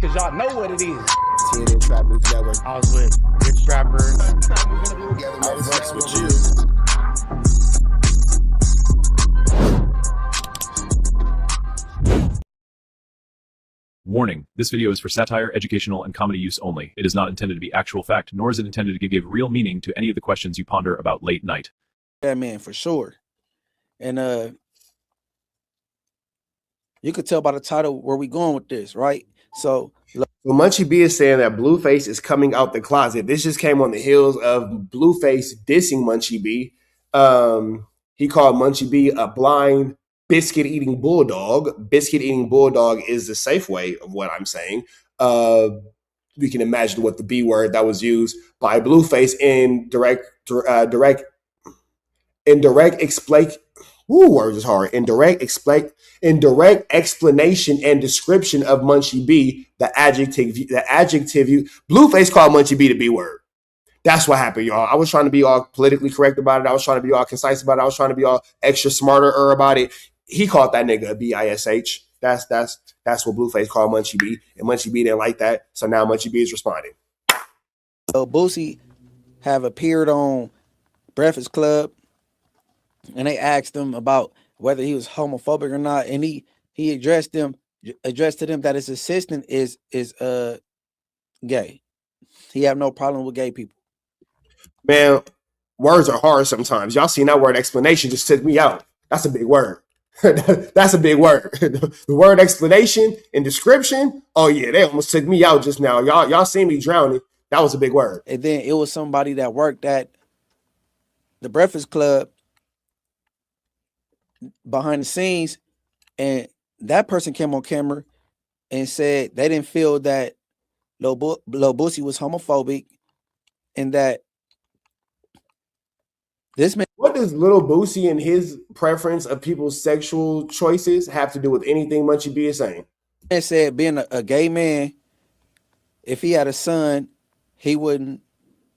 Cause y'all know what it is. TNN Trap News Network. I was with Rich Rapper. I fucks with you. Warning, this video is for satire, educational, and comedy use only. It is not intended to be actual fact, nor is it intended to give real meaning to any of the questions you ponder about late night. Yeah, man, for sure. And you could tell by the title where we going with this, right? So Munchie B is saying that Blueface is coming out the closet. This just came on the heels of Blueface dissing Munchie B. He called Munchie B a blind biscuit-eating bulldog. Biscuit-eating bulldog is the safe way of what I'm saying. We can imagine what the B word that was used by Blueface in direct words is hard. In direct explanation and description of Munchie B, the adjective Blueface called Munchie B the B word. That's what happened, y'all. I was trying to be all politically correct about it. I was trying to be all concise about it. I was trying to be all extra smarter about it. He called that nigga a B-I-S-H. That's what Blueface called Munchie B, and Munchie B didn't like that. So now Munchie B is responding. So Boosie have appeared on Breakfast Club, and they asked him about whether he was homophobic or not, and he addressed to them that his assistant is gay. He have no problem with gay people. Man, words are hard sometimes. Y'all seen that word explanation just took me out. That's a big word. That's a big word. The word explanation and description. Oh yeah, they almost took me out just now. Y'all seen me drowning. That was a big word. And then it was somebody that worked at the Breakfast Club behind the scenes, and that person came on camera and said they didn't feel that Lil Boosie was homophobic, and that this man. What does Lil Boosie and his preference of people's sexual choices have to do with anything Munchie B is saying? And said being a gay man, if he had a son, he wouldn't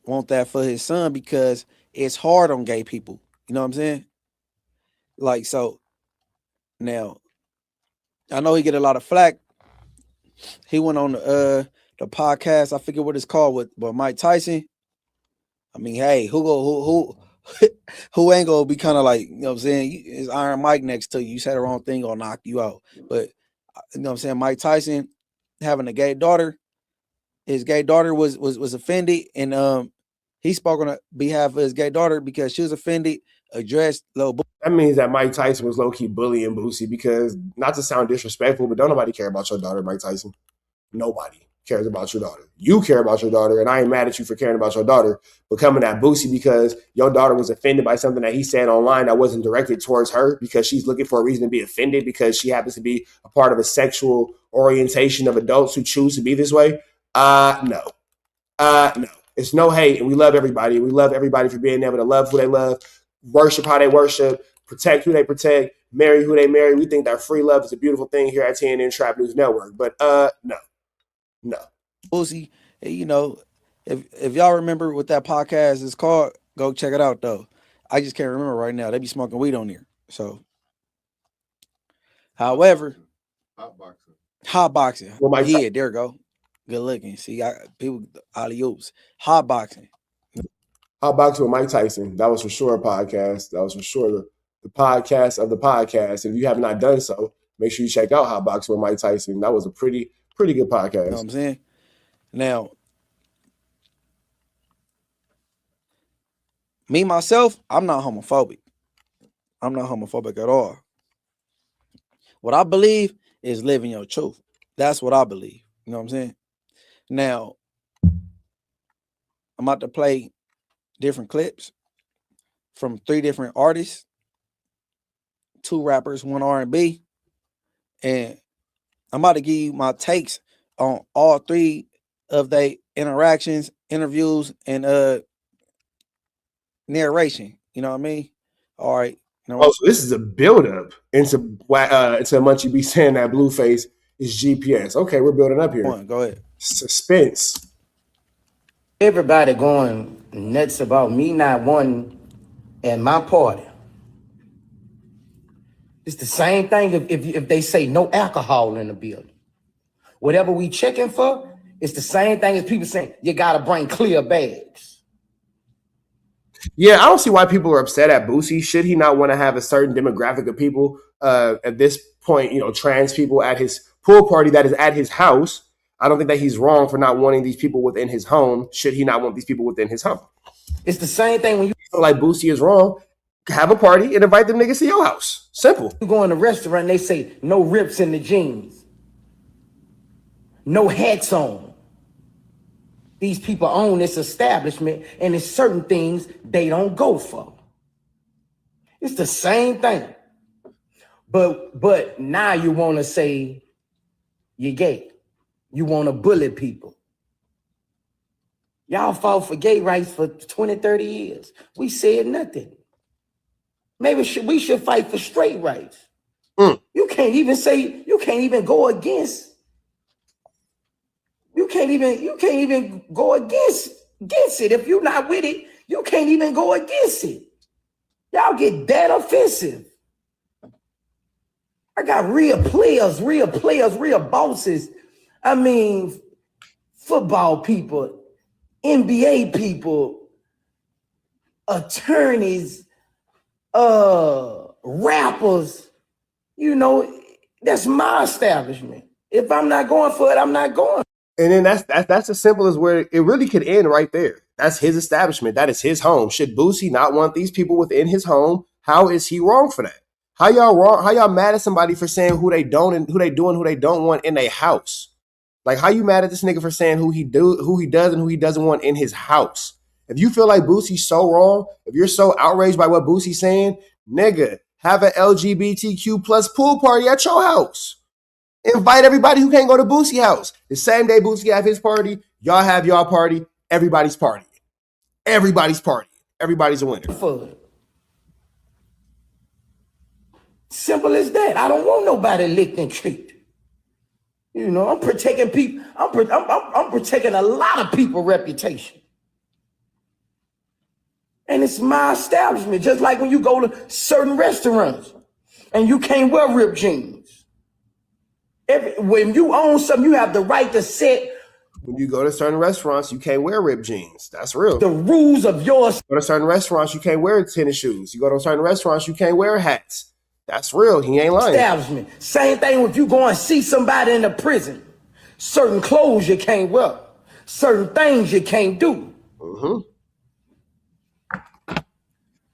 want that for his son because it's hard on gay people. You know what I'm saying? Like, so now I know he get a lot of flack. He went on the podcast, I forget what it's called, with Mike Tyson. I mean, hey, who ain't gonna be kind of like, you know what I'm saying? It's Iron Mike next to you. You say the wrong thing, gonna knock you out. But you know what I'm saying? Mike Tyson having a gay daughter, his gay daughter was offended, and he spoke on behalf of his gay daughter because she was offended. Addressed Lil Boosie. That means that Mike Tyson was low-key bullying Boosie because, not to sound disrespectful, but don't nobody care about your daughter, Mike Tyson. Nobody cares about your daughter. You care about your daughter, and I ain't mad at you for caring about your daughter, but coming at Boosie because your daughter was offended by something that he said online that wasn't directed towards her because she's looking for a reason to be offended because she happens to be a part of a sexual orientation of adults who choose to be this way. No. It's no hate, and we love everybody. We love everybody for being able to love who they love, worship how they worship, protect who they protect, marry who they marry. We think that free love is a beautiful thing here at TNN Trap News Network. But no. Boosie, you know, if y'all remember what that podcast is called, go check it out though. I just can't remember right now. They be smoking weed on here. So, however, hot boxing. Well, yeah, there we go. Good looking. See, people alley-oops. Hot boxing. Hot boxing with Mike Tyson. That was for sure a podcast. That was for sure the podcast of the podcast. If you have not done so, make sure you check out Hot Boxing with Mike Tyson. That was a pretty good podcast. You know what I'm saying? Now, me, myself, I'm not homophobic. I'm not homophobic at all. What I believe is living your truth. That's what I believe. You know what I'm saying? Now, I'm about to play different clips from 3 different artists, 2 rappers, 1 R&B, and I'm about to give you my takes on all 3 of their interactions, interviews, and narration. You know what I mean? All right. You know, so this is a build-up into Munchie B saying that Blueface is GPS. Okay, we're building up here. Go ahead. Suspense. Everybody going nuts about me not wanting at my party. It's the same thing if they say no alcohol in the building. Whatever we checking for, it's the same thing as people saying, you got to bring clear bags. Yeah, I don't see why people are upset at Boosie. Should he not want to have a certain demographic of people at this point, trans people at his pool party that is at his house? I don't think that he's wrong for not wanting these people within his home. Should he not want these people within his home? It's the same thing when you feel like Boosie is wrong. Have a party and invite them niggas to your house. Simple. You go in a restaurant and they say no rips in the jeans, no hats on. These people own this establishment, and it's certain things they don't go for. It's the same thing. But now you want to say you're gay. You want to bully people. Y'all fought for gay rights for 20, 30 years. We said nothing. Maybe we should fight for straight rights. You can't even go against. You can't even go against it. If you're not with it, you can't even go against it. Y'all get that offensive. I got real players, real bosses. I mean, football people, NBA people, attorneys, rappers. That's my establishment. If I'm not going for it, I'm not going. And then that's as simple as where it really could end right there. That's his establishment. That is his home. Should Boosie not want these people within his home? How is he wrong for that? How y'all wrong? How y'all mad at somebody for saying who they don't and who they do and who they don't want in their house? Like, how you mad at this nigga for saying who he does and who he doesn't want in his house? If you feel like Boosie's so wrong, if you're so outraged by what Boosie's saying, nigga, have an LGBTQ plus pool party at your house. Invite everybody who can't go to Boosie's house. The same day Boosie have his party, y'all have y'all party. Everybody's party. Everybody's party. Everybody's a winner. Simple as that. I don't want nobody licked and treated. I'm protecting people. I'm protecting a lot of people's reputation. And it's my establishment. Just like when you go to certain restaurants and you can't wear ripped jeans. When you own something, you have the right to set. When you go to certain restaurants, you can't wear ripped jeans. That's real. The rules of yours. Go to certain restaurants, you can't wear tennis shoes. You go to certain restaurants, you can't wear hats. That's real. He ain't lying. Establishment. Same thing if you go and see somebody in the prison. Certain clothes you can't wear. Certain things you can't do. Mm-hmm.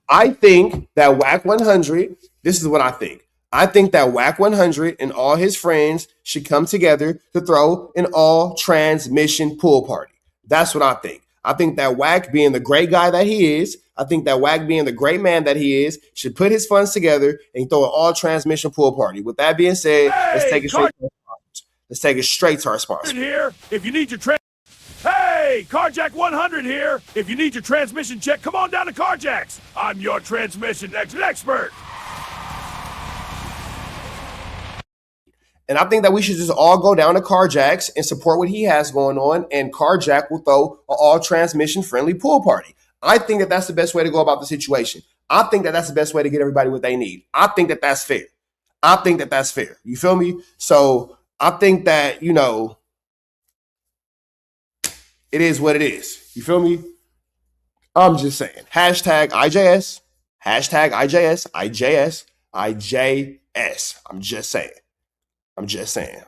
I think that WAC 100, this is what I think. I think that WAC 100 and all his friends should come together to throw an all-trans mission pool party. That's what I think. I think that WAC, being the great guy that he is, I think that WAC, being the great man that he is, should put his funds together and throw an all-trans mission pool party. With that being said, let's take it straight to our sponsors. Let's take it straight to our sponsor. Here, if you need your Hey, Carjack 100 here. If you need your transmission check, come on down to Carjack's. I'm your transmission expert. And I think that we should just all go down to Carjack's and support what he has going on, and Carjack will throw an all-transmission-friendly pool party. I think that that's the best way to go about the situation. I think that that's the best way to get everybody what they need. I think that that's fair. I think that that's fair. You feel me? So I think that, it is what it is. You feel me? I'm just saying. Hashtag IJS. Hashtag IJS. IJS. IJS. I'm just saying.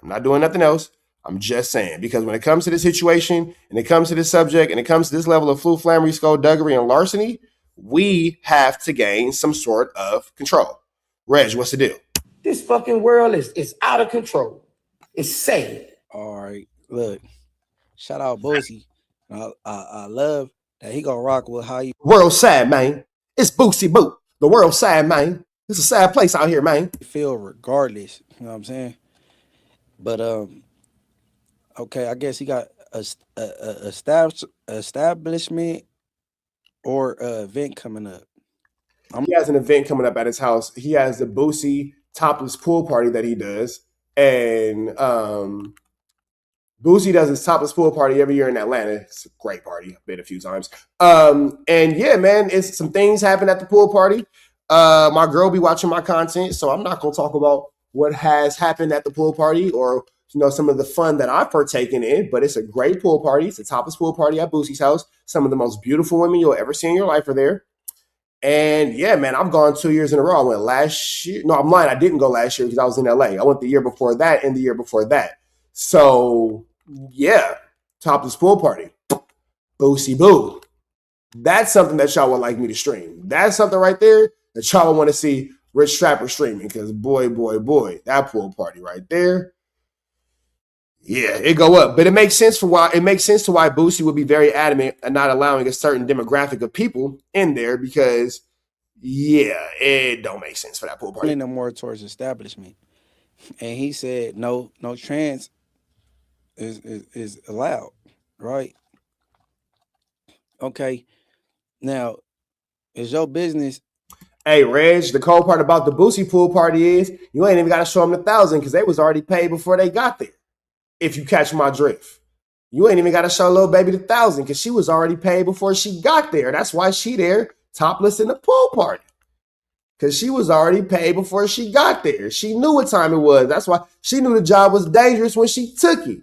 I'm not doing nothing else. I'm just saying. Because when it comes to this situation, and it comes to this subject, and it comes to this level of flumflammery, skullduggery, and larceny, we have to gain some sort of control. Reg, what's the deal? This fucking world is out of control. It's sad. All right, look. Shout out Boosie. I love that he gonna rock with how you. World sad, man. It's Boosie Boo. The world sad, man. It's a sad place out here, man. Feel regardless. You know what I'm saying? But okay, I guess he got a establishment or event coming up. He has an event coming up at his house. He has the Boosie topless pool party that he does, and Boosie does his topless pool party every year in Atlanta. It's a great party. I've been a few times. And yeah, man, it's some things happen at the pool party. My girl be watching my content, so I'm not gonna talk about what has happened at the pool party or some of the fun that I've partaken in. But it's a great pool party. It's the topless pool party at Boosie's house. Some of the most beautiful women you'll ever see in your life are there. And yeah, man, I've gone 2 years in a row. I went last year. No, I'm lying. I didn't go last year because I was in LA. I went the year before that and the year before that. So yeah, topless pool party. Boosie boo. That's something that y'all would like me to stream. That's something right there that y'all want to see Rich Trapper streaming. Because boy, that pool party right there. Yeah, it go up. But it makes sense to why Boosie would be very adamant at not allowing a certain demographic of people in there because yeah, it don't make sense for that pool party. Leaning more towards establishment. And he said no trans is allowed, right? Okay. Now, it's your business. Hey, Reg, the cold part about the Boosie pool party is you ain't even got to show them the 1,000 because they was already paid before they got there. If you catch my drift. You ain't even got to show little baby the 1,000 because she was already paid before she got there. That's why she there topless in the pool party. Because she was already paid before she got there. She knew what time it was. That's why she knew the job was dangerous when she took it.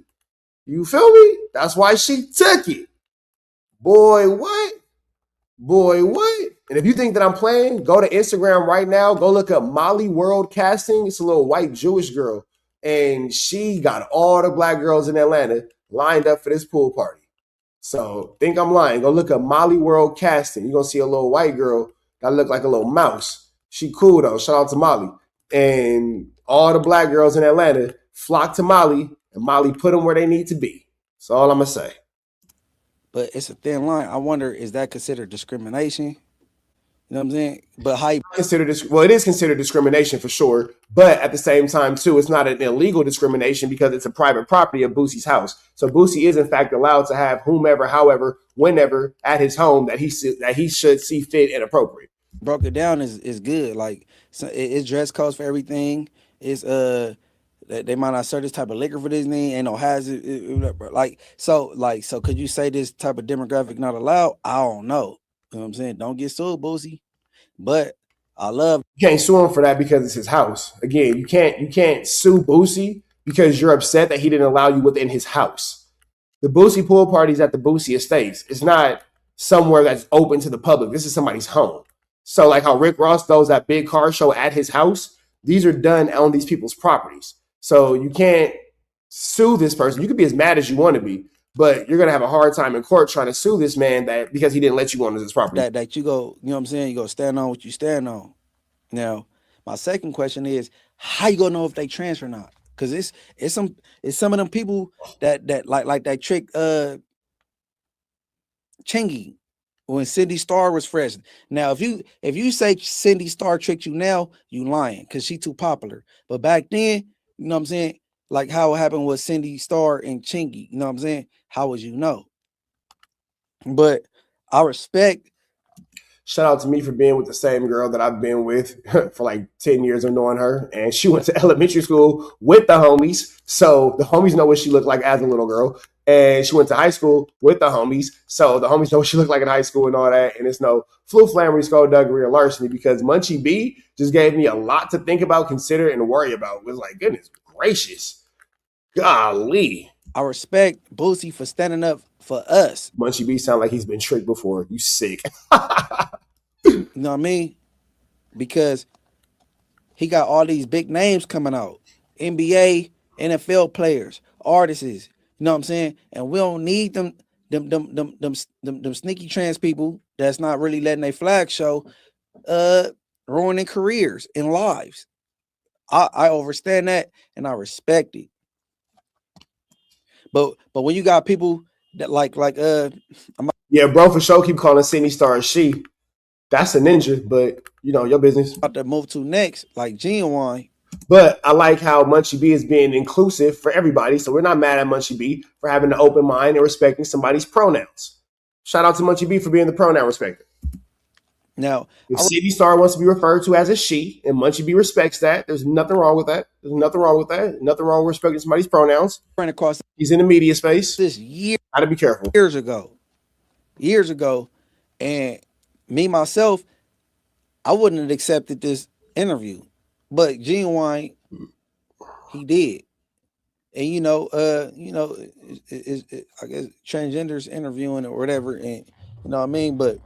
You feel me? That's why she took it. Boy, what? And if you think that I'm playing, go to Instagram right now. Go look up Molly World Casting. It's a little white Jewish girl. And she got all the black girls in Atlanta lined up for this pool party. So think I'm lying. Go look up Molly World Casting. You're going to see a little white girl that look like a little mouse. She cool though. Shout out to Molly. And all the black girls in Atlanta flock to Molly, and Molly put them where they need to be. That's all I'm going to say. But it's a thin line. I wonder, is that considered discrimination? You know what I'm saying? But how it is considered discrimination for sure. But at the same time, too, it's not an illegal discrimination because it's a private property of Boosie's house. So Boosie is, in fact, allowed to have whomever, however, whenever at his home that he should see fit and appropriate. Broke it down is good. Like, it's dress codes for everything. It's they might not serve this type of liquor for this thing. Ain't no hazard. So could you say this type of demographic not allowed? I don't know. You know what I'm saying? Don't get sued, Boosie. But I love. You can't sue him for that because it's his house. Again, you can't sue Boosie because you're upset that he didn't allow you within his house. The Boosie pool party's at the Boosie Estates. It's not somewhere that's open to the public. This is somebody's home. So like how Rick Ross does that big car show at his house, these are done on these people's properties. So you can't sue this person. You can be as mad as you want to be, but you're going to have a hard time in court trying to sue this man because he didn't let you onto his property. That you go, you know what I'm saying? You go stand on what you stand on. Now, my second question is, how you gonna know if they trans or not? Because it's some of them people that like that trick Chingy when Cindy Starr was fresh. Now, if you say Cindy Starr tricked you now, you lying because she too popular. But back then, you know what I'm saying? Like how it happened with Cindy Starr and Chingy, you know what I'm saying? How would you know? But I respect. Shout out to me for being with the same girl that I've been with for like 10 years of knowing her. And she went to elementary school with the homies. So the homies know what she looked like as a little girl. And she went to high school with the homies. So the homies know what she looked like in high school and all that. And it's no flu, flammery, skullduggery, or larceny because Munchie B just gave me a lot to think about, consider, and worry about. It was like, goodness gracious. Golly. I respect Boosie for standing up for us. Munchie B sound like he's been tricked before. You sick. You know what I mean? Because he got all these big names coming out. NBA, NFL players, artists. You know what I'm saying? And we don't need them sneaky trans people that's not really letting their flag show ruining careers and lives. I understand that and I respect it. But when you got people that like yeah, bro, for sure keep calling Cindy Starr a she. That's a ninja, but you know, your business. About to move to next, like Genuine. But I like how Munchie B is being inclusive for everybody. So we're not mad at Munchie B for having an open mind and respecting somebody's pronouns. Shout out to Munchie B for being the pronoun respecter. Now, if Cindy Starr wants to be referred to as a she and Munchie B respects that, there's nothing wrong with that. Nothing wrong with respecting somebody's pronouns. He's in the media space. This year, gotta be careful. Years ago, and me myself, I wouldn't have accepted this interview, but Genuine, he did, and I guess transgenders interviewing or whatever, and you know what I mean. But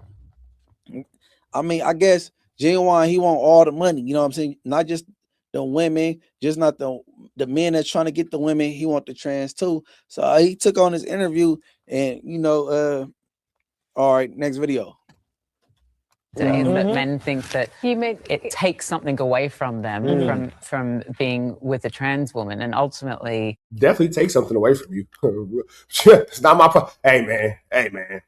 I mean, I guess Genuine, he want all the money. You know what I'm saying? Not just the women, just not the men that's trying to get the women. He want the trans too. So he took on this interview, and all right, next video. That men think that it takes something away from them from being with a trans woman, and ultimately definitely take something away from you. It's not my problem. Hey man.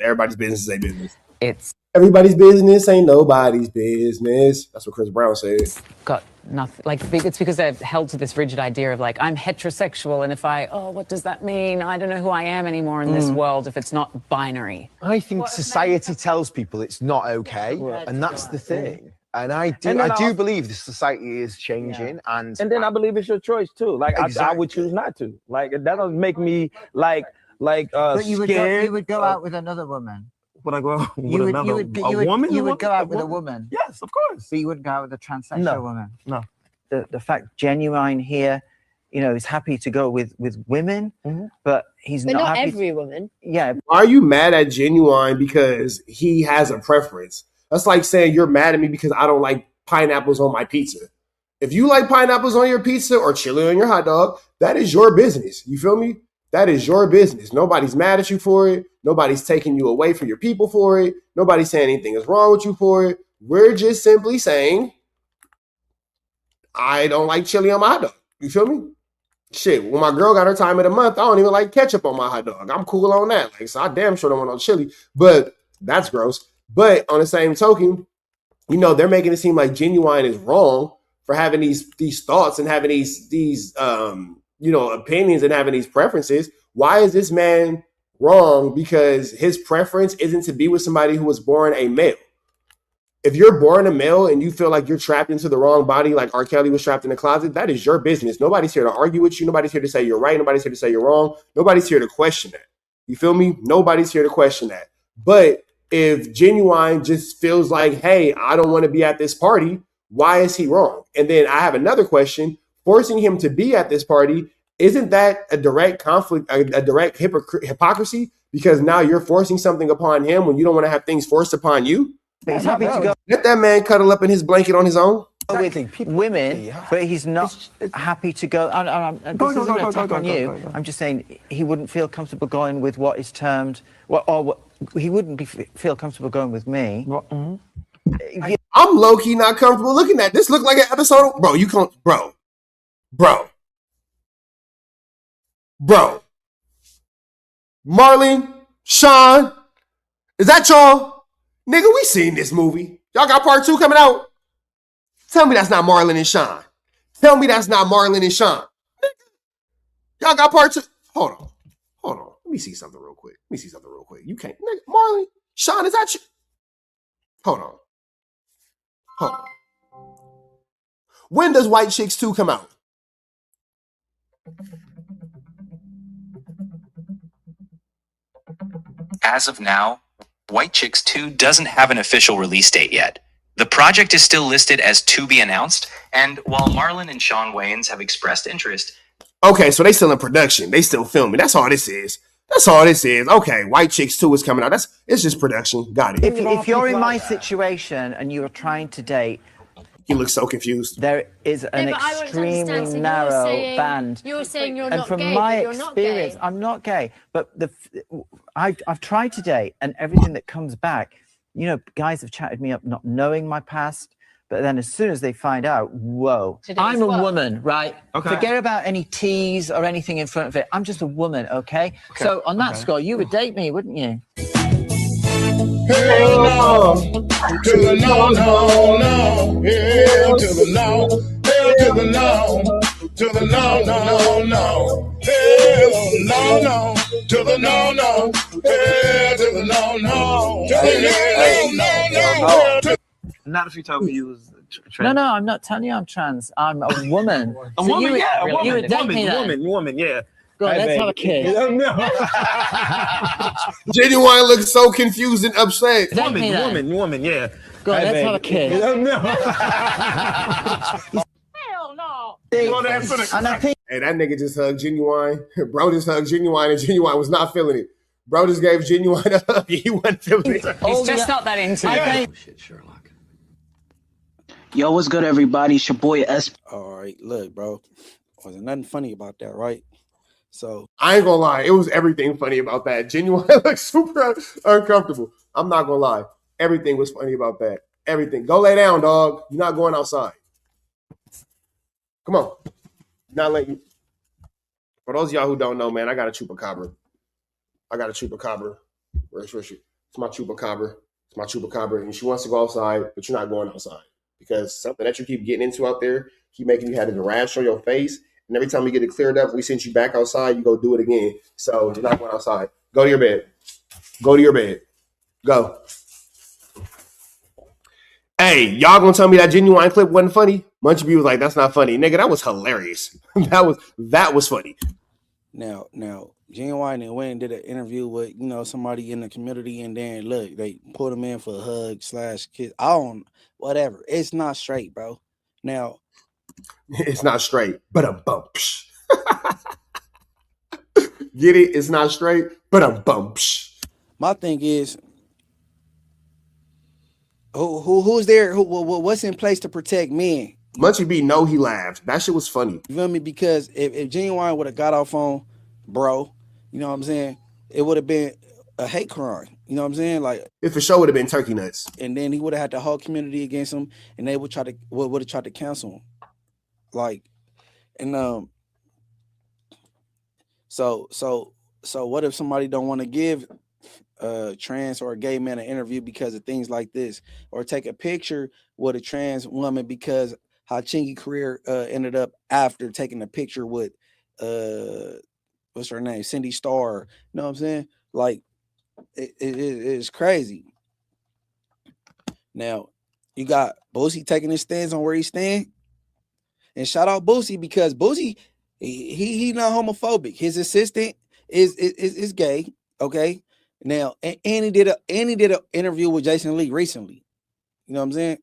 Everybody's business is their business. It's everybody's business ain't nobody's business. That's what Chris Brown said. Got nothing. Like it's because they're held to this rigid idea of like I'm heterosexual, and if what does that mean? I don't know who I am anymore in this world if it's not binary. I think society tells people it's not okay, and that's the thing. And I do believe the society is changing, and then I believe it's your choice too. Like I would choose not to. Like that doesn't make me like but you scared. You would go out with another woman. Would I go out with a woman? You would go out with a woman. Yes, of course. But you wouldn't go out with a transsexual woman. No. The fact Genuine here, is happy to go with women, but he's not happy. Every woman. Yeah. Why are you mad at Genuine because he has a preference? That's like saying you're mad at me because I don't like pineapples on my pizza. If you like pineapples on your pizza or chili on your hot dog, that is your business. You feel me? That is your business. Nobody's mad at you for it. Nobody's taking you away from your people for it. Nobody's saying anything is wrong with you for it. We're just simply saying, I don't like chili on my hot dog. You feel me? Shit, when my girl got her time of the month, I don't even like ketchup on my hot dog. I'm cool on that. Like, so I damn sure don't want no chili. But that's gross. But on the same token, they're making it seem like Genuine is wrong for having these thoughts and having these opinions and having these preferences. Why is this man wrong because his preference isn't to be with somebody who was born a male? If you're born a male and you feel like you're trapped into the wrong body, like R. Kelly was trapped in a closet, that is your business. Nobody's here to argue with you. Nobody's here to say you're right. Nobody's here to say you're wrong. Nobody's here to question that. You feel me? Nobody's here to question that. But if Genuine just feels like, hey, I don't want to be at this party, why is he wrong? And then I have another question. Forcing him to be at this party, isn't that a direct conflict, a direct hypocrisy? Because now you're forcing something upon him when you don't want to have things forced upon you. But he's happy to go. Let that man cuddle up in his blanket on his own. With women, but he's not happy to go. This isn't an attack on you. I'm just saying he wouldn't feel comfortable going with what is termed, he wouldn't feel comfortable going with me. I'm low-key not comfortable looking at this. Look like an episode of, bro. Marlon, Sean, is that y'all? Nigga, we seen this movie. Y'all got part 2 coming out. Tell me that's not Marlon and Sean. Tell me that's not Marlon and Sean. Y'all got part 2. Hold on. Let me see something real quick. You can't. Nigga, Marlon, Sean, is that you? Hold on. When does White Chicks 2 come out? As of now, White Chicks 2 doesn't have an official release date yet. The project is still listed as to be announced, and while Marlon and Shawn Wayans have expressed interest... Okay, so they still in production. They still filming. That's all this is. Okay, White Chicks 2 is coming out. It's just production. Got it. If you're in my situation and you are trying to date... You look so confused. There is an extremely narrow band. You're saying you're not gay, and from my experience, I'm not gay. But I've tried to date, and everything that comes back, guys have chatted me up not knowing my past, but then as soon as they find out, whoa, I'm a woman, right? Okay. Forget about any T's or anything in front of it. I'm just a woman, okay? So on that score, you would date me, wouldn't you? Hell no, to the no, no, no. Hell to the no, hell to the no, to the no, no, no. Hell no, no, to the no, no. Hell to the no, no, to the no, no. Not if you told me you was trans. No, I'm not telling you I'm trans. I'm a woman. A woman, yeah, a woman. You would date me then. Woman, yeah. Go on, let's have a kiss. Genuine looks so confused and upset. Woman, yeah. Go on, let's have a kiss. Hell no. And I think Hey, that nigga just hugged Genuine. Bro just hugged Genuine, and Genuine was not feeling it. Bro just gave Genuine a hug. He wasn't feeling it. He's just not that into it. Oh, shit, Sherlock. Yo, what's good, everybody? It's your boy S. All right, look, bro. Wasn't nothing funny about that, right? So I ain't gonna lie, it was everything funny about that. Genuine looked super uncomfortable. I'm not gonna lie. Everything was funny about that. Everything. Go lay down, dog. You're not going outside. Come on. Not letting you. For those of y'all who don't know, man, I got a chupacabra. Where's she? It's my chupacabra. And she wants to go outside, but you're not going outside. Because something that you keep getting into out there, keep making you have a rash on your face. And every time we get it cleared up, we send you back outside, you go do it again. So you're not going outside. Go to your bed. Go. Hey, y'all gonna tell me that Genuine clip wasn't funny? Munchie B was like, that's not funny. Nigga, that was hilarious. that was funny. Now, Genuine and went and did an interview with, somebody in the community, and then look, they put him in for a hug / kiss. Whatever. It's not straight, bro. Now, it's not straight, but a bump. Get it? It's not straight, but a bump. My thing is, who's there? What's in place to protect men? Munchie B, no, he laughed. That shit was funny. You feel me? Because if Genuine would have got off on bro, you know what I'm saying, it would have been a hate crime. You know what I'm saying? Like, it for sure would have been turkey nuts. And then he would have had the whole community against him, and they would have tried to cancel him. Like, and so what if somebody don't want to give a trans or a gay man an interview because of things like this, or take a picture with a trans woman because how Chingy career ended up after taking a picture with what's her name, Cindy Starr? You know what I'm saying? Like, it's crazy. Now you got Boosie taking his stance on where he stand, and shout out Boosie, because Boosie he not homophobic. His assistant is gay. Okay. Now, and he did an interview with Jason Lee recently. You know what I'm saying?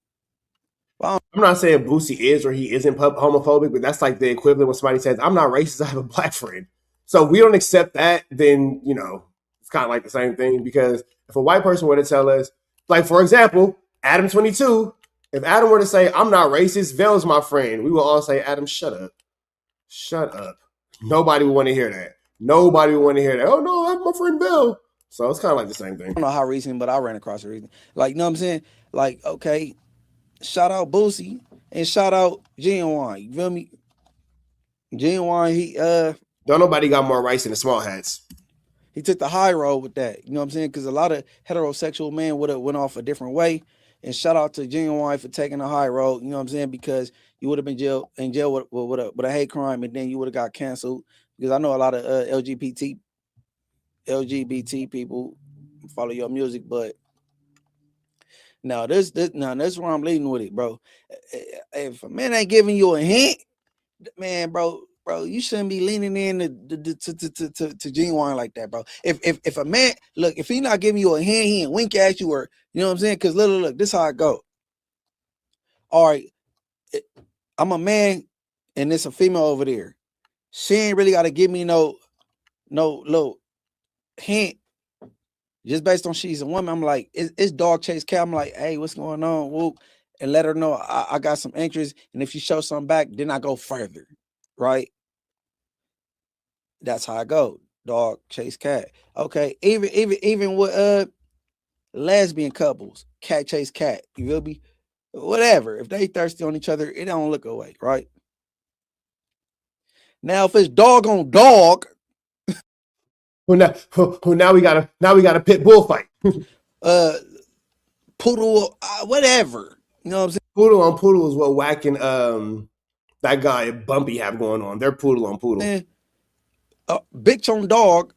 Well, I'm not saying Boosie is or he isn't homophobic, but that's like the equivalent when somebody says, I'm not racist, I have a black friend. So we don't accept that, then, it's kind of like the same thing, because if a white person were to tell us, like, for example, Adam 22, if Adam were to say, I'm not racist, Vel's my friend, we will all say, Adam, shut up. Shut up. Nobody would want to hear that. Oh, no, that's my friend Vel. So it's kind of like the same thing. I don't know how recent, but I ran across it recently. Like, you know what I'm saying? Like, okay, shout out Boosie and shout out Genuine. You feel me? Genuine, he don't nobody got more rights than the small hats. He took the high road with that. You know what I'm saying? Because a lot of heterosexual men would have went off a different way. And shout out to Genuine for taking the high road. You know what I'm saying? Because you would have been in jail with a hate crime, and then you would have got canceled. Because I know a lot of LGBT people follow your music, but now this is where I'm leading with it, bro. If a man ain't giving you a hint, man, bro, you shouldn't be leaning in to Genuine like that, bro. If a man, look, if he not giving you a hint, he ain't wink at you, or you know what I'm saying? Because look, this is how I go. All right, I'm a man, and there's a female over there. She ain't really got to give me no little hint just based on she's a woman. I'm like, it's dog chase cat. I'm like, hey, what's going on? Whoop. And let her know I got some interest, and if she shows something back, then I go further, right? That's how I go. Dog chase cat. Okay, even with lesbian couples, cat chase cat. You feel me? Whatever. If they thirsty on each other, it don't look away, right? Now, if it's dog on dog, now we got a pit bull fight. Poodle, whatever. You know what I'm saying? Poodle on poodle is what whacking that guy Bumpy have going on. They're poodle on poodle. Man, bitch on dog.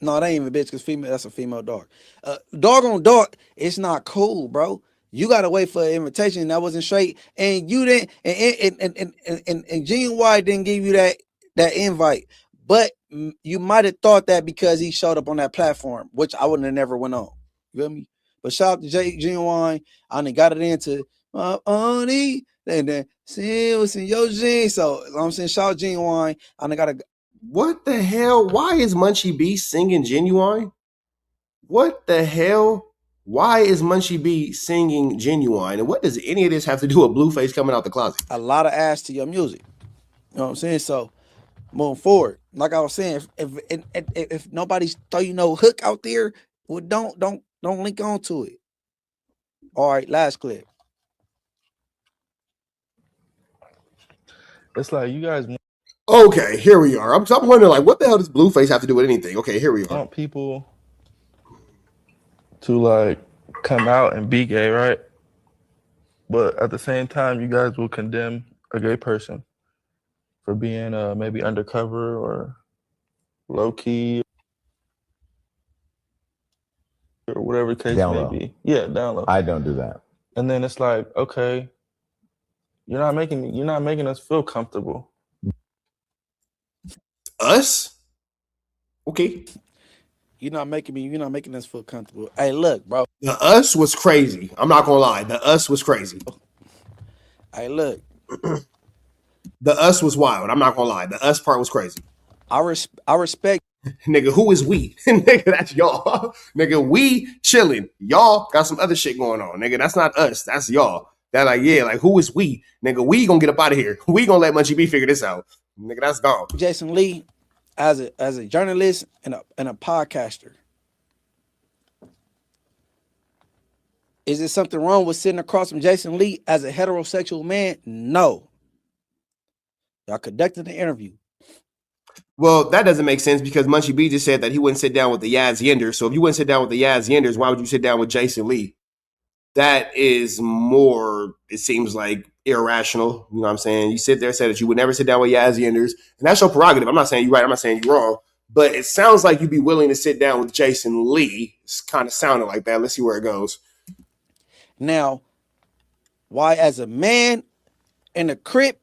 No, that ain't even bitch, because female, that's a female dog. Dog on dog, it's not cool, bro. You gotta wait for an invitation. That wasn't straight, and you didn't, and Genuine didn't give you that invite. But you might have thought that because he showed up on that platform, which I wouldn't have never went on. You feel me? But shout out to Genuine. I done got it into my honey. And then see what's in your jeans. So I'm saying shout Genuine. I gotta. What the hell? Why is Munchie B singing Genuine? What the hell? Why is Munchie B singing Genuine? And what does any of this have to do with Blueface coming out the closet? A lot of ass to your music. You know what I'm saying? So moving forward, like I was saying, if nobody's throw you no hook out there, well, don't link on to it. All right, last clip. It's like you guys. Okay, here we are. I'm wondering, like, what the hell does Blueface have to do with anything? Okay, here we are. Want people to like come out and be gay, right? But at the same time, you guys will condemn a gay person for being maybe undercover or low key or whatever the case may be. Yeah, down low. I don't do that. And then it's like, okay, you're not making us feel comfortable. Us? Okay. You're not making us feel comfortable. Hey, look, bro. The us was crazy. I'm not gonna lie. The us was crazy. Hey, look. The us was wild. I'm not gonna lie. The us part was crazy. I respect. Nigga, who is we? Nigga, that's y'all. Nigga, we chilling. Y'all got some other shit going on. Nigga, that's not us. That's y'all. That like, yeah, like who is we? Nigga, we gonna get up out of here. We gonna let Munchie B figure this out. Nigga, that's gone. Jason Lee as a journalist and a podcaster. Is there something wrong with sitting across from Jason Lee as a heterosexual man? No. Y'all conducted the interview. Well, that doesn't make sense because Munchie B just said that he wouldn't sit down with the Yaz Yenders. So if you wouldn't sit down with the Yaz Yenders, why would you sit down with Jason Lee? That is more, it seems like, irrational. You know what I'm saying? You sit there and say that you would never sit down with Yaz Yenders, and that's your prerogative. I'm not saying you're right. I'm not saying you're wrong. But it sounds like you'd be willing to sit down with Jason Lee. It's kind of sounding like that. Let's see where it goes. Now, why as a man in a crib,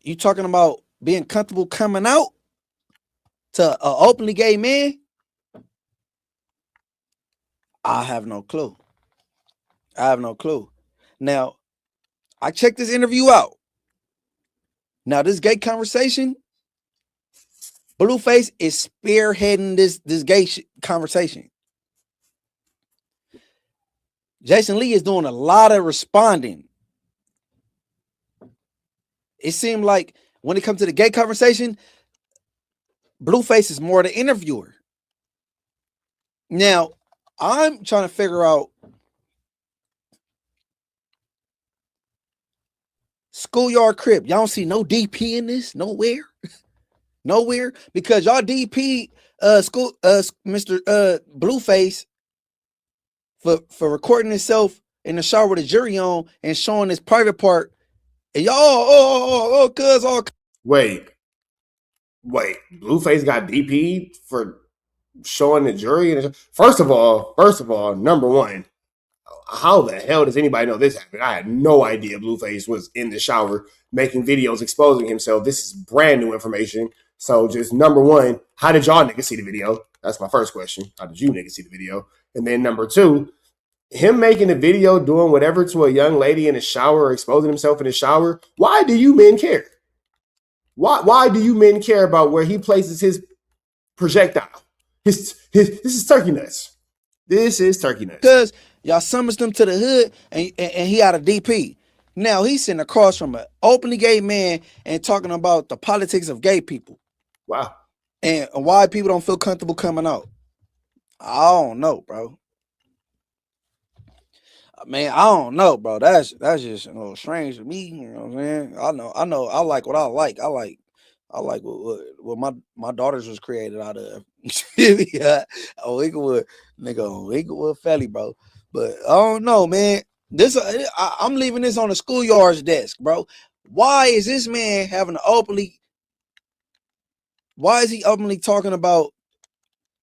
you talking about being comfortable coming out to an openly gay man? I have no clue. Now, I checked this interview out. Now, this gay conversation, Blueface is spearheading this gay conversation. Jason Lee is doing a lot of responding. It seemed like when it comes to the gay conversation, Blueface is more the interviewer. Now, I'm trying to figure out Schoolyard Crib. Y'all don't see no DP in this? Nowhere? Nowhere? Because y'all DP Mr. Blueface for recording himself in the shower with the jury on and showing his private part. And y'all, cuz all. Wait. Blueface got DP'd for showing the jury? First of all, number one, how the hell does anybody know this happened? I had no idea Blueface was in the shower making videos exposing himself. This is brand new information. So just number one, how did y'all niggas see the video? That's my first question. How did you niggas see the video? And then number two, him making a video doing whatever to a young lady in the shower or exposing himself in the shower. Why do you men care? Why do you men care about where he places his projectile? This is turkey nuts. This is turkey nuts. Because y'all summons them to the hood and he had a DP. Now he's sitting across from an openly gay man and talking about the politics of gay people. Wow. And why people don't feel comfortable coming out. I don't know, bro. Man, I don't know, bro. That's just strange to me. You know what I'm saying? I know. I like what I like. I like what my daughters was created out of. Yeah, Inglewood Felly, bro. But I don't know, man. I'm leaving this on the schoolyard's desk, bro. Why is this man having why is he openly talking about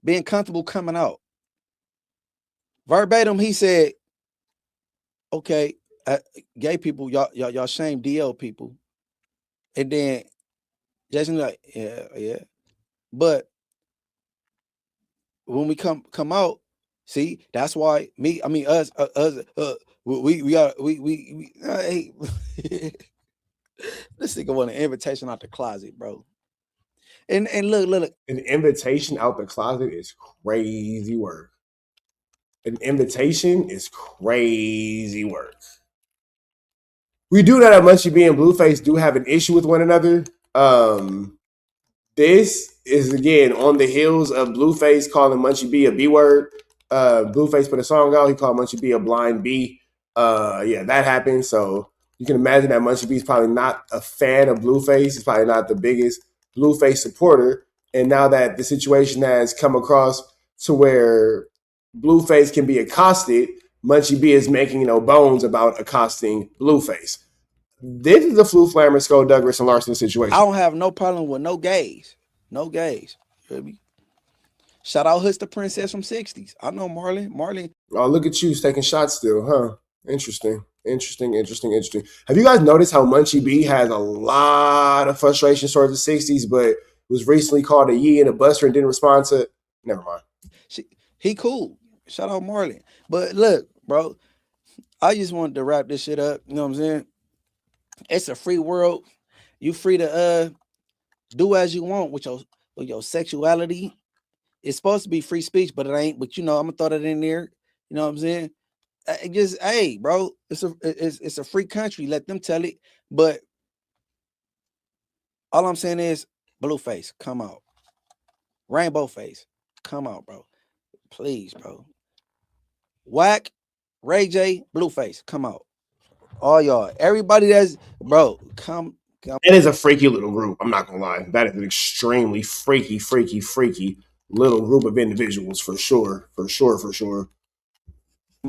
being comfortable coming out? Verbatim, he said, okay, gay people, y'all shame DL people. And then Jason like, yeah. But when we come out, see, that's why we This nigga want an invitation out the closet, bro. And look. An invitation out the closet is crazy work. An invitation is crazy work. We do know that Munchie B and Blueface do have an issue with one another. This is, again, on the heels of Blueface calling Munchie B a B word. Blueface put a song out. He called Munchie B a blind B. Yeah, that happened. So you can imagine that Munchie B is probably not a fan of Blueface. He's probably not the biggest Blueface supporter. And now that the situation has come across to where Blueface can be accosted, Munchie B is making no bones about accosting Blueface. This is the Flu Flammer, Skull Douglas, and Larson situation. I don't have no problem with no gays. No gays. You hear me? Shout out Hush the Princess from 60s. I know Marley. Oh, look at you taking shots still, huh? Interesting. Have you guys noticed how Munchie B has a lot of frustration towards the 60s, but was recently called a yee and a buster and didn't respond to it? Never mind. He cool. Shout out Marley. But look, bro, I just wanted to wrap this shit up. You know what I'm saying? It's a free world. You free to do as you want with your sexuality. It's supposed to be free speech, but it ain't. But I'm gonna throw that in there. You know what I'm saying? Hey, bro, it's a free country. Let them tell it. But all I'm saying is, Blueface, come out. Rainbow Face, come out, bro. Please, bro. Whack, Ray J, Blueface, come out. All y'all, everybody that's, bro, come. It is a freaky little group. I'm not gonna lie. That is an extremely freaky little group of individuals for sure. Come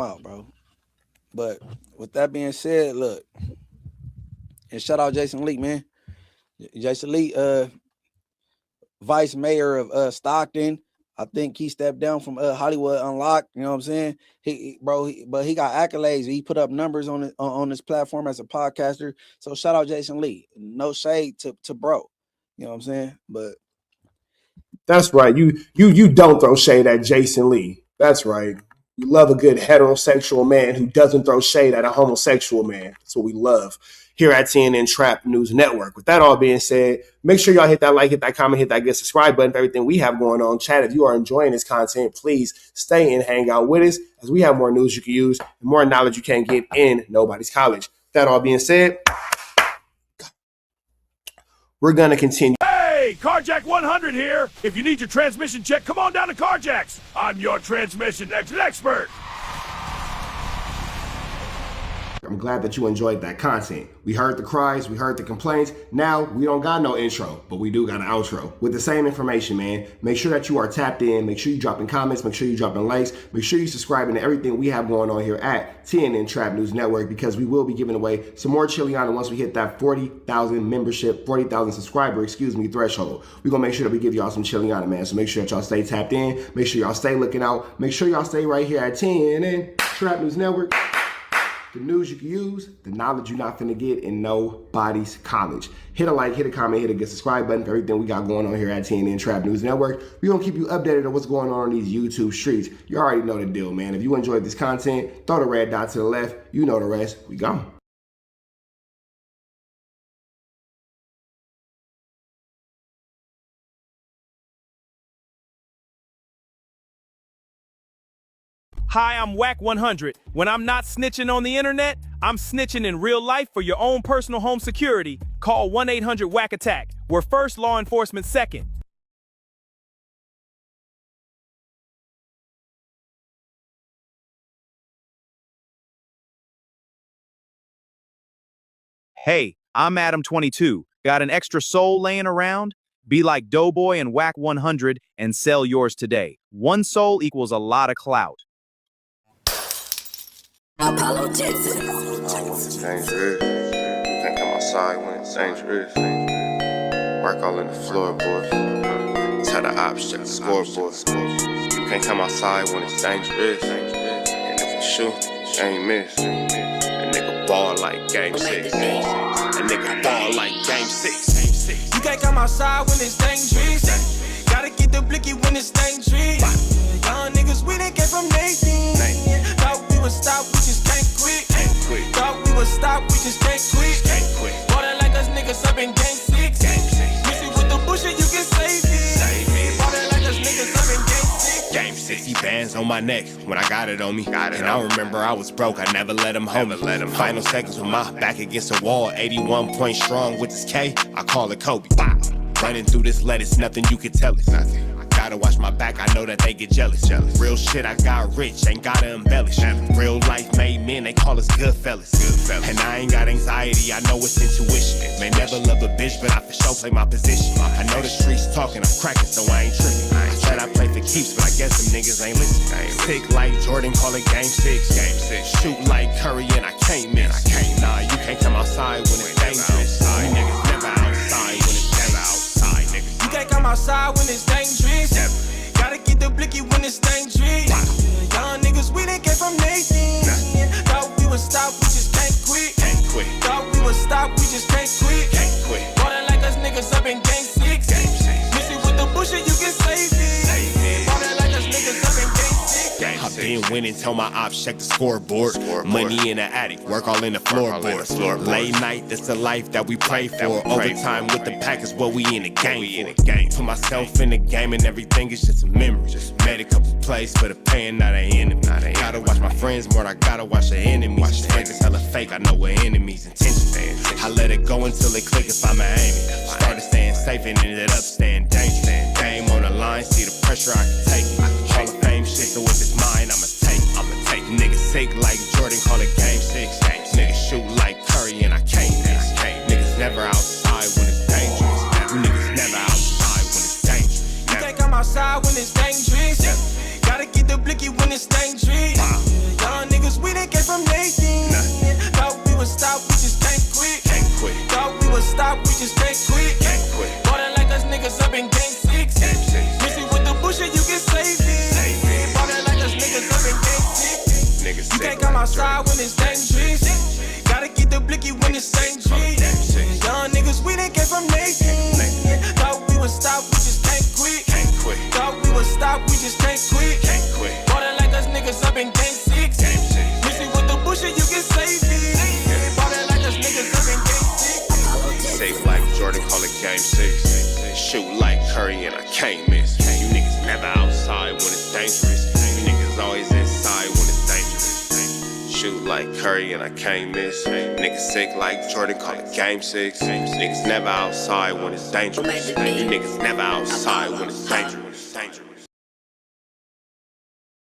out, bro. But with that being said, look, and shout out Jason Lee, man. Jason Lee, vice mayor of Stockton. I think he stepped down from Hollywood Unlocked. You know what I'm saying? But he got accolades. He put up numbers on his platform as a podcaster. So shout out Jason Lee. No shade to bro. You know what I'm saying? But that's right. You don't throw shade at Jason Lee. That's right. We love a good heterosexual man who doesn't throw shade at a homosexual man. That's what we love here at TNN Trap News Network. With that all being said, make sure y'all hit that like, hit that comment, hit that subscribe button for everything we have going on. Chat, if you are enjoying this content, please stay and hang out with us as we have more news you can use and more knowledge you can't get in nobody's college. With that all being said, we're going to continue. Hey, Carjack 100 here. If you need your transmission check, come on down to Carjack's. I'm your transmission expert. I'm glad that you enjoyed that content. We heard the cries, we heard the complaints. Now we don't got no intro, but we do got an outro with the same information, man. Make sure that you are tapped in. Make sure you dropping comments. Make sure you dropping likes. Make sure you subscribing to everything we have going on here at TNN Trap News Network, because we will be giving away some more Chiliana once we hit that 40,000 membership, 40,000 subscriber, threshold. We're gonna make sure that we give y'all some Chiliana, man. So make sure that y'all stay tapped in. Make sure y'all stay looking out. Make sure y'all stay right here at TNN Trap News Network. The news you can use, the knowledge you're not finna get in nobody's college. Hit a like, hit a comment, hit a subscribe button for everything we got going on here at TNN Trap News Network. We're gonna keep you updated on what's going on these YouTube streets. You already know the deal, man. If you enjoyed this content, throw the red dot to the left. You know the rest. We gone. Hi, I'm Whack 100. When I'm not snitching on the internet, I'm snitching in real life for your own personal home security. Call 1-800-WACK-ATTACK. We're first, law enforcement second. Hey, I'm Adam22. Got an extra soul laying around? Be like Doughboy and Whack 100 and sell yours today. One soul equals a lot of clout. Apollo, Texas. It's dangerous. You can't come outside when it's dangerous. Work all in the floorboard. Tell the ops, check the scoreboard. You can't come outside when it's dangerous. And if you shoot, you ain't miss. A nigga ball like game 6. A nigga ball like game 6. You can't come outside when it's dangerous. Gotta get the blicky when it's dangerous. Young niggas, we done came from Nathan. Thought we would stop, we just can't quit. Thought we would stop, we just can't quit. Water like us Nike bands on my neck when I got it on me. And I remember I was broke, I never let them hold me. Final seconds with my back against the wall, 81 point strong with this K, I call it Kobe. Running through this lettuce, nothing you can tell us. Gotta watch my back, I know that they get jealous. Real shit, I got rich, ain't gotta embellish. Real life made men, they call us good fellas. And I ain't got anxiety, I know it's intuition. May never love a bitch, but I for sure play my position. I know the streets talking, I'm cracking, so I ain't tripping. I said I play for keeps, but I guess them niggas ain't listening. Sick like Jordan, call it game 6. Shoot like Curry and I can't miss. Nah, you can't come outside when it's dangerous. You niggas never outside when it's dangerous. You can't come outside when it's dangerous. Gotta get the blicky when it's dangerous. Young niggas, we done came from Nathan. Thought we would stop, we just can't quit. Thought we would stop, we just can't quit. Ballin' like us niggas up in game 6. Miss it with the bullshit, you can save it. Ballin' like us niggas up in game 6. I've been winning, tell my ops check the scoreboard. Money in the attic, work all in the floorboard. Late night, that's the life that we pray for. Overtime with the pack is what we in the game for. Put myself in the game and everything is just a memory. Made a couple plays for the pain, not an enemy. Gotta watch my friends more, I gotta watch the enemies. Fake is hella fake, I know what enemies' intentions. I let it go until it click if I'm aiming. Started staying safe and ended up staying dangerous. Game on the line, see the pressure I can take. Hall of Fame shit, so if it's mine, I'ma take. Niggas sick like Jordan, call it game 6. Niggas shoot like Curry and I can't miss. Niggas never outside when it's dangerous. Niggas never outside when it's dangerous. You can't come outside when it's dangerous. Gotta get the blicky when it's dangerous. Young niggas, we done came from Nathan. Thought we would stop, we just can't quit. Thought we would stop, we just can't quit. Ballin' like us niggas up in game 6. Miss it with the bullshit, you can save it. Ballin' like us niggas up in game 6. You can't come outside when it's dangerous. Gotta get the blicky when it's dangerous. Young niggas, we done came from Nathan. Thought we would stop, we just can't quit. Thought we would stop, we just can't quit. Ballin' like us niggas up in game 6. Miss it with the bullshit, you can save it. Ballin' like us niggas up in game 6. Safe like Jordan, call it game 6. Shoot like Curry and I can't miss. You niggas never outside when it's dangerous. You niggas always inside when it's dangerous. Shoot like Curry and I can't miss. Niggas sick like Jordan, call it game 6. Niggas never outside when it's dangerous. You niggas never outside when it's dangerous.